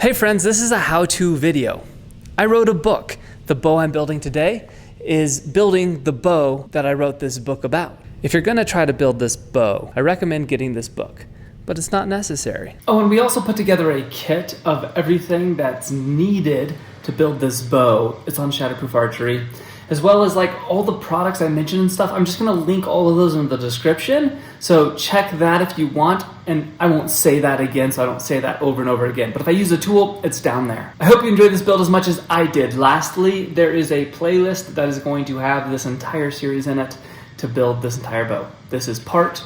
Hey friends, this is a how-to video. I wrote a book. The bow I'm building today is building the bow that I wrote this book about. If you're gonna try to build this bow, I recommend getting this book, but it's not necessary. Oh, and we also put together a kit of everything that's needed to build this bow. It's on Shatterproof Archery, as well as like all the products I mentioned and stuff. I'm just gonna link all of those in the description. So check that if you want. And I won't say that again, so I don't say that over and over again. But if I use a tool, it's down there. I hope you enjoyed this build as much as I did. Lastly, there is a playlist that is going to have this entire series in it to build this entire bow. This is part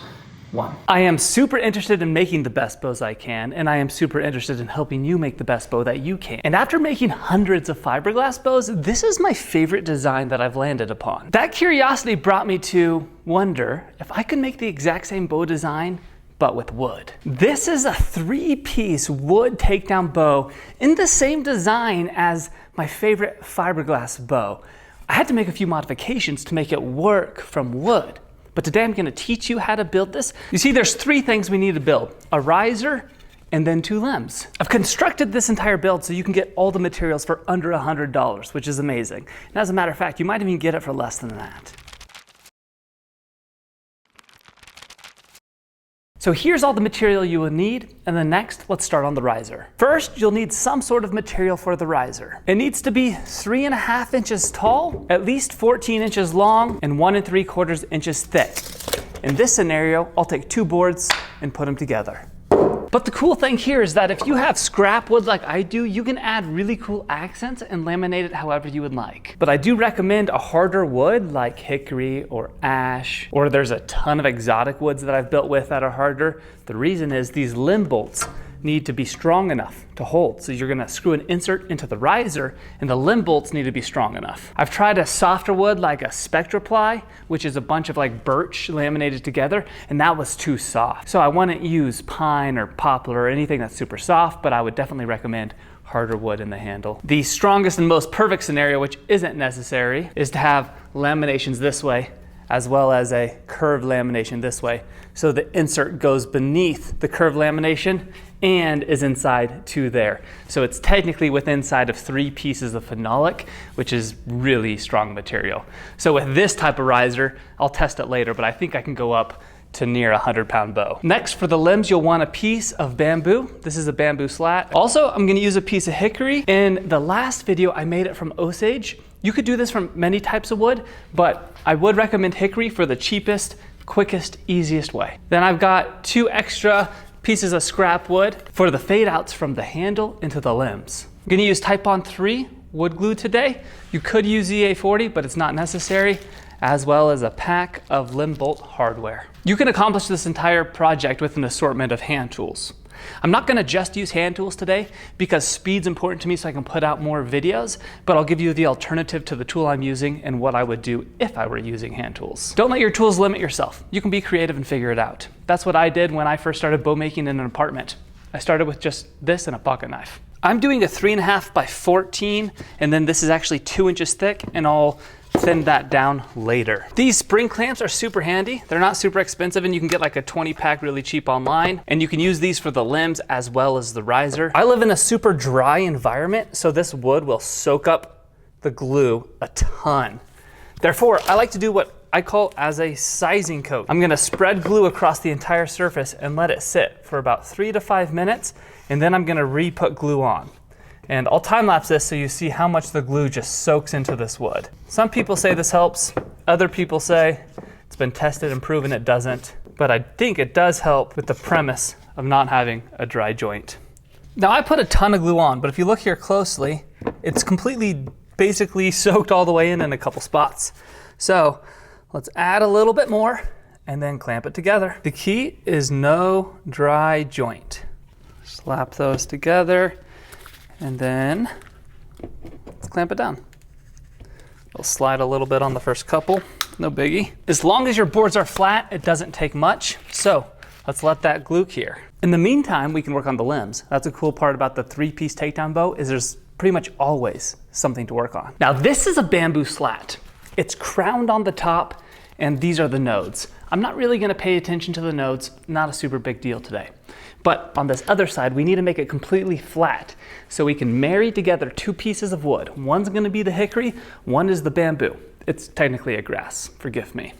1. I am super interested in making the best bows I can, and I am super interested in helping you make the best bow that you can. And after making hundreds of fiberglass bows, this is my favorite design that I've landed upon. That curiosity brought me to wonder if I could make the exact same bow design but with wood. This is a 3-piece wood takedown bow in the same design as my favorite fiberglass bow. I had to make a few modifications to make it work from wood, but today I'm gonna teach you how to build this. You see, there's 3 things we need to build: a riser and then 2 limbs. I've constructed this entire build so you can get all the materials for under $100, which is amazing. And as a matter of fact, you might even get it for less than that. So here's all the material you will need, and then next, let's start on the riser. First, you'll need some sort of material for the riser. It needs to be 3.5 inches tall, at least 14 inches long, and 1 3/4 inches thick. In this scenario, I'll take 2 boards and put them together. But the cool thing here is that if you have scrap wood like I do, you can add really cool accents and laminate it however you would like. But I do recommend a harder wood like hickory or ash, or there's a ton of exotic woods that I've built with that are harder. The reason is these limb bolts need to be strong enough to hold. So you're gonna screw an insert into the riser and the limb bolts need to be strong enough. I've tried a softer wood like a Spectraply, which is a bunch of like birch laminated together, and that was too soft. So I wouldn't use pine or poplar or anything that's super soft, but I would definitely recommend harder wood in the handle. The strongest and most perfect scenario, which isn't necessary, is to have laminations this way, as well as a curved lamination this way. So the insert goes beneath the curved lamination and is inside 2 there. So it's technically within inside of 3 pieces of phenolic, which is really strong material. So with this type of riser, I'll test it later, but I think I can go up to near a 100-pound bow. Next, for the limbs, you'll want a piece of bamboo. This is a bamboo slat. Also, I'm gonna use a piece of hickory. In the last video, I made it from Osage. You could do this from many types of wood, but I would recommend hickory for the cheapest, quickest, easiest way. Then I've got 2 extra pieces of scrap wood for the fade outs from the handle into the limbs. I'm gonna use Titebond 3 wood glue today. You could use EA40, but it's not necessary, as well as a pack of limb bolt hardware. You can accomplish this entire project with an assortment of hand tools. I'm not gonna just use hand tools today because speed's important to me so I can put out more videos, but I'll give you the alternative to the tool I'm using and what I would do if I were using hand tools. Don't let your tools limit yourself. You can be creative and figure it out. That's what I did when I first started bow making in an apartment. I started with just this and a pocket knife. I'm doing a 3.5 by 14, and then this is actually 2 inches thick, and I'll thin that down later. These spring clamps are super handy. They're not super expensive, and you can get like a 20-pack really cheap online, and you can use these for the limbs as well as the riser. I live in a super dry environment, so this wood will soak up the glue a ton. Therefore, I like to do what I call as a sizing coat. I'm gonna spread glue across the entire surface and let it sit for about 3 to 5 minutes, and then I'm gonna re-put glue on. And I'll time lapse this so you see how much the glue just soaks into this wood. Some people say this helps. Other people say it's been tested and proven it doesn't. But I think it does help with the premise of not having a dry joint. Now I put a ton of glue on, but if you look here closely, it's completely basically soaked all the way in a couple spots. So let's add a little bit more and then clamp it together. The key is no dry joint. Slap those together. And then let's clamp it down. It'll slide a little bit on the first couple, no biggie. As long as your boards are flat, it doesn't take much. So let's let that glue cure. In the meantime, we can work on the limbs. That's a cool part about the 3-piece takedown bow is there's pretty much always something to work on. Now this is a bamboo slat. It's crowned on the top, and these are the nodes. I'm not really gonna pay attention to the nodes, not a super big deal today. But on this other side, we need to make it completely flat so we can marry together two pieces of wood. One's gonna be the hickory, one is the bamboo. It's technically a grass, forgive me.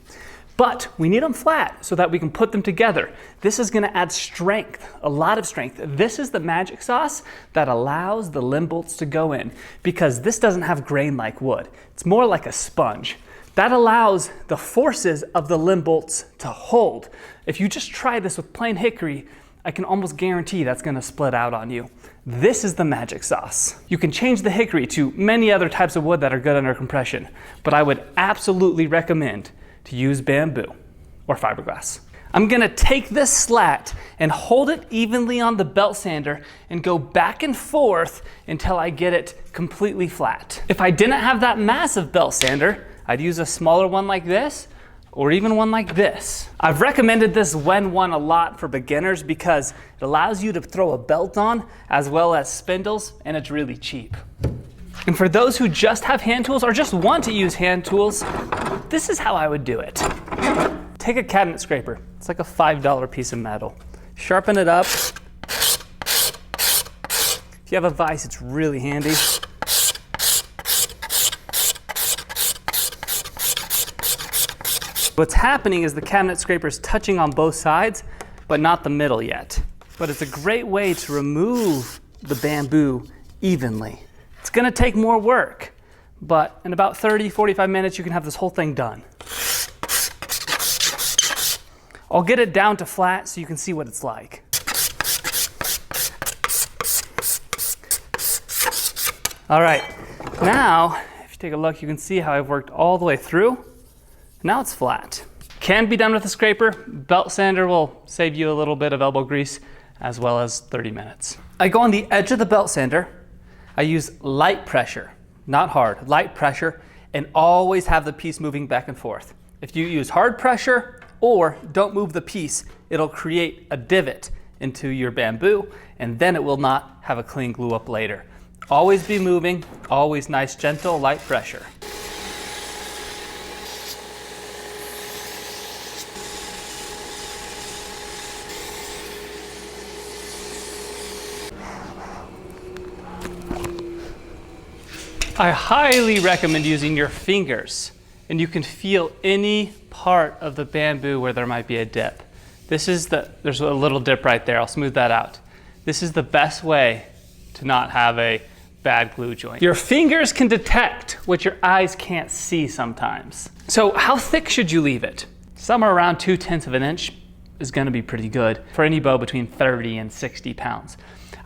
But we need them flat so that we can put them together. This is gonna add strength, a lot of strength. This is the magic sauce that allows the limb bolts to go in, because this doesn't have grain like wood. It's more like a sponge. That allows the forces of the limb bolts to hold. If you just try this with plain hickory, I can almost guarantee that's gonna split out on you. This is the magic sauce. You can change the hickory to many other types of wood that are good under compression, but I would absolutely recommend to use bamboo or fiberglass. I'm gonna take this slat and hold it evenly on the belt sander and go back and forth until I get it completely flat. If I didn't have that massive belt sander, I'd use a smaller one like this, or even one like this. I've recommended this Wen one a lot for beginners because it allows you to throw a belt on as well as spindles, and it's really cheap. And for those who just have hand tools or just want to use hand tools, this is how I would do it. Take a cabinet scraper. It's like a $5 piece of metal. Sharpen it up. If you have a vise, it's really handy. What's happening is the cabinet scraper is touching on both sides, but not the middle yet. But it's a great way to remove the bamboo evenly. It's gonna take more work, but in about 30, 45 minutes, you can have this whole thing done. I'll get it down to flat so you can see what it's like. All right, now, if you take a look, you can see how I've worked all the way through. Now it's flat. Can be done with a scraper. Belt sander will save you a little bit of elbow grease as well as 30 minutes. I go on the edge of the belt sander. I use light pressure, not hard, light pressure, and always have the piece moving back and forth. If you use hard pressure or don't move the piece, it'll create a divot into your bamboo, and then it will not have a clean glue up later. Always be moving, always nice, gentle, light pressure. I highly recommend using your fingers, and you can feel any part of the bamboo where there might be a dip. There's a little dip right there, I'll smooth that out. This is the best way to not have a bad glue joint. Your fingers can detect what your eyes can't see sometimes. So how thick should you leave it? Somewhere around 2/10 of an inch is gonna be pretty good for any bow between 30 and 60 pounds.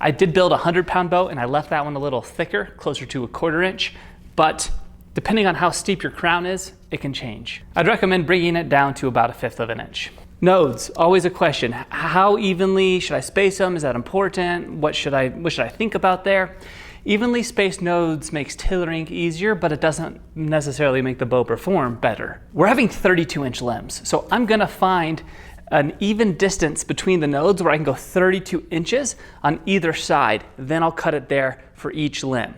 I did build a 100-pound bow and I left that one a little thicker, closer to 1/4 inch, but depending on how steep your crown is, it can change. I'd recommend bringing it down to about 1/5 of an inch. Nodes, always a question. How evenly should I space them? Is that important? What should I think about there? Evenly spaced nodes makes tailoring easier, but it doesn't necessarily make the bow perform better. We're having 32-inch limbs, so I'm gonna find an even distance between the nodes where I can go 32 inches on either side. Then I'll cut it there for each limb.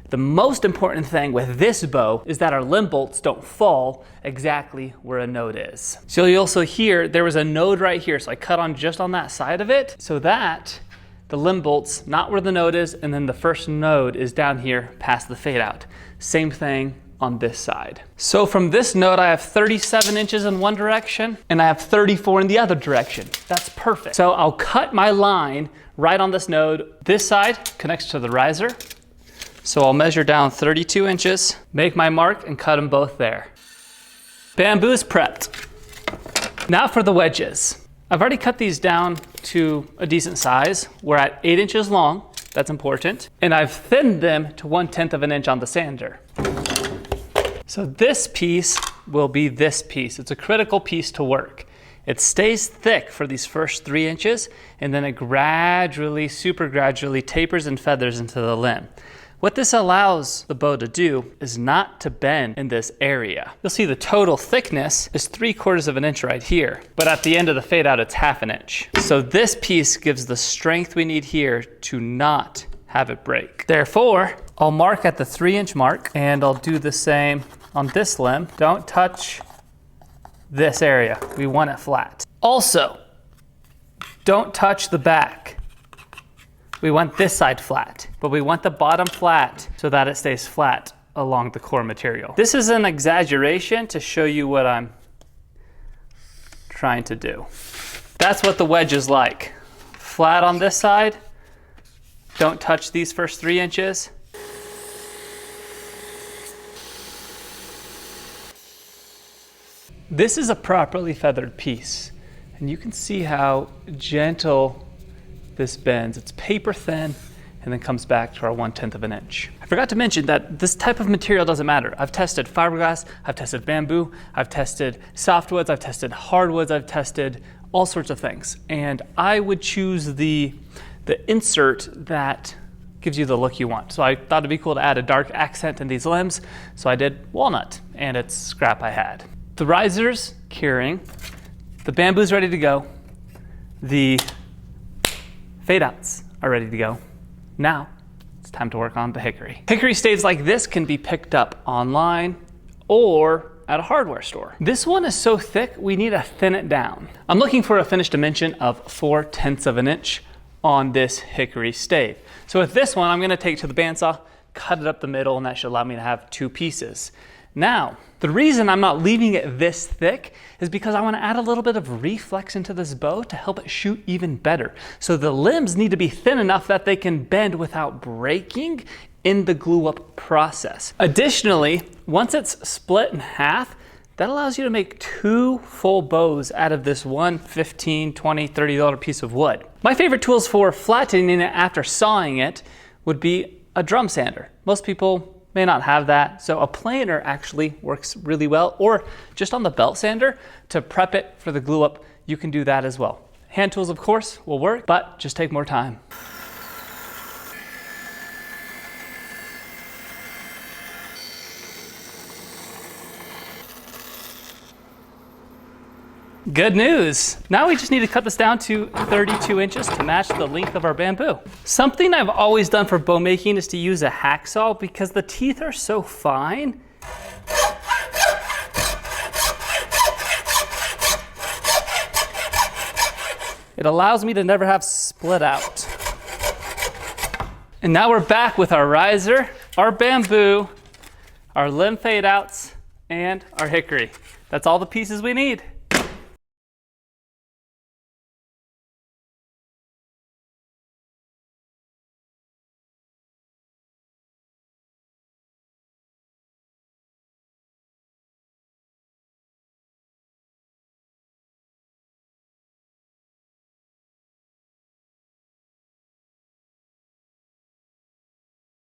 The most important thing with this bow is that our limb bolts don't fall exactly where a node is. So you'll also hear there was a node right here, so I cut on just on that side of it so that the limb bolt's not where the node is, and then the first node is down here past the fade out. Same thing on this side. So from this node, I have 37 inches in one direction and I have 34 in the other direction. That's perfect. So I'll cut my line right on this node. This side connects to the riser. So I'll measure down 32 inches, make my mark and cut them both there. Bamboo is prepped. Now for the wedges. I've already cut these down to a decent size. We're at 8 inches long, that's important. And I've thinned them to 1/10 of an inch on the sander. So this piece will be this piece. It's a critical piece to work. It stays thick for these first 3 inches, and then it gradually, super gradually tapers and feathers into the limb. What this allows the bow to do is not to bend in this area. You'll see the total thickness is 3/4 of an inch right here, but at the end of the fade out, it's 1/2 inch. So this piece gives the strength we need here to not have it break. Therefore, I'll mark at the 3-inch mark, and I'll do the same on this limb. Don't touch this area. We want it flat. Also, Don't touch the back. We want this side flat, but we want the bottom flat so that it stays flat along the core material. This is an exaggeration to show you what I'm trying to do. That's what the wedge is like. Flat on this side. Don't touch these first 3 inches. This is a properly feathered piece, and you can see how gentle this bends. It's paper thin and then comes back to our 1/10 of an inch. I forgot to mention that this type of material doesn't matter. I've tested fiberglass, I've tested bamboo, I've tested softwoods, I've tested hardwoods, I've tested all sorts of things. And I would choose the insert that gives you the look you want. So I thought it'd be cool to add a dark accent in these limbs. So I did walnut, and it's scrap I had. The riser's curing, the bamboo's ready to go, the fade outs are ready to go. Now it's time to work on the hickory. Hickory staves like this can be picked up online or at a hardware store. This one is so thick, we need to thin it down. I'm looking for a finish dimension of 4/10 of an inch on this hickory stave. So with this one, I'm gonna take it to the bandsaw, cut it up the middle, and that should allow me to have 2 pieces. Now, the reason I'm not leaving it this thick is because I want to add a little bit of reflex into this bow to help it shoot even better. So the limbs need to be thin enough that they can bend without breaking in the glue up process. Additionally, once it's split in half, that allows you to make 2 full bows out of this one $15, $20, $30 piece of wood. My favorite tools for flattening it after sawing it would be a drum sander. Most people may not have that, so a planer actually works really well, or just on the belt sander to prep it for the glue up, you can do that as well. Hand tools, of course, will work, but just take more time. Good news. Now we just need to cut this down to 32 inches to match the length of our bamboo. Something I've always done for bow making is to use a hacksaw because the teeth are so fine. It allows me to never have split out. And now we're back with our riser, our bamboo, our limb fade outs, and our hickory. That's all the pieces we need.